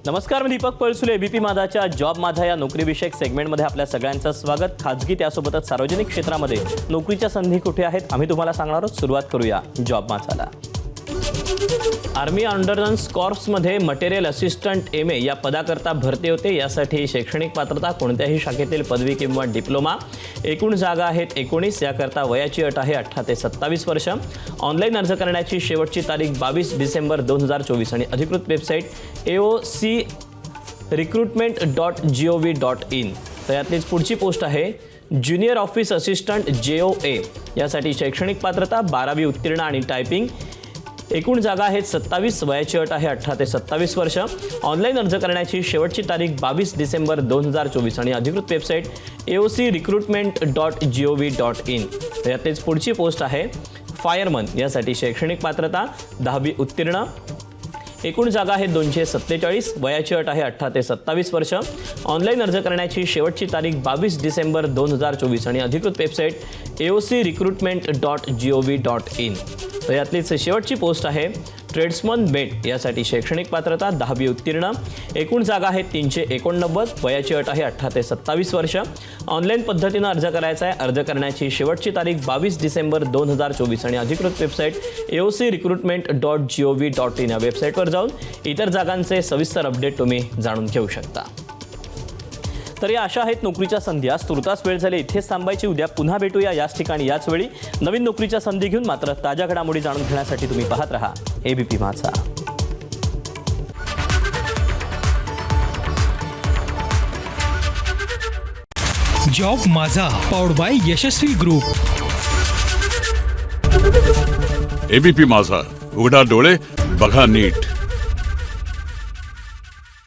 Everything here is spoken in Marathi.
नमस्कार, मी दीपक पळसुले. एबीपी माझाच्या जॉब माझा या नोकरीविषयक सेगमेंटमध्ये आपल्या सगळ्यांचं स्वागत. खाजगी त्यासोबतच सार्वजनिक क्षेत्रामध्ये नोकरीच्या संधी कुठे आहेत आम्ही तुम्हाला सांगणार आहोत. सुरुवात करूया जॉब माझाला. आर्मी ऑर्डनन्स कॉर्प्समध्ये मटेरियल असिस्टंट MA या पदाकरता भरती होते. यासाठी शैक्षणिक पात्रता कोणत्याही शाखेतील पदवी किंवा डिप्लोमा. एकूण जागा आहेत 19. याकरता वयाची अट आहे 18 ते 27 वर्ष. ऑनलाईन अर्ज करण्याची शेवटची तारीख 22 डिसेंबर 2024 आणि अधिकृत वेबसाईट aocrecruitment.gov.in. तर यातलीच पुढची पोस्ट आहे ज्युनियर ऑफिस असिस्टंट JOA. यासाठी शैक्षणिक पात्रता 12वी उत्तीर्ण आणि टायपिंग. एकूण जागा आहेत 27. वयाची अट आहे 18 ते 27 वर्ष. ऑनलाईन अर्ज करण्याची शेवटची तारीख 22 डिसेंबर 2024 आणि अधिकृत वेबसाईट aocrecruitment.gov.in. तर यातलीच पुढची पोस्ट आहे फायरमन. यासाठी शैक्षणिक पात्रता 10वी उत्तीर्ण. एकूण जागा आहेत 247. वयाची अट आहे 18 ते 27 वर्ष. ऑनलाईन अर्ज करण्याची शेवटची तारीख 22 डिसेंबर 2024 आणि अधिकृत वेबसाईट aocrecruitment.gov.in. तर यातलीच शेवटची पोस्ट आहे ट्रेड्समन मेट. यासाठी शैक्षणिक पात्रता 10वी उत्तीर्ण. एकूण जागा आहेत 389. वयाची अट आहे 18 ते 27 वर्ष. ऑनलाईन पद्धतीनं अर्ज करायचा आहे. अर्ज करण्याची शेवटची तारीख 22 डिसेंबर 2024 आणि अधिकृत वेबसाईट aocrecruitment.gov.in. या वेबसाईटवर जाऊन इतर जागांचे सविस्तर अपडेट तुम्ही जाणून घेऊ शकता. तर या अशा आहेत नोकरीच्या संधी. आज तुर्तास वेळ झाली इथेच थांबायची. उद्या पुन्हा भेटूया याच ठिकाणी याच वेळी नवीन नोकरीच्या संधी घेऊन. मात्र ताज्या घडामोडी जाणून घेण्यासाठी तुम्ही पाहत रहा एबीपी माझा. जॉब माझा powered by Yashasvi group. ABP माझा, उघडा डोळे बघा नीट.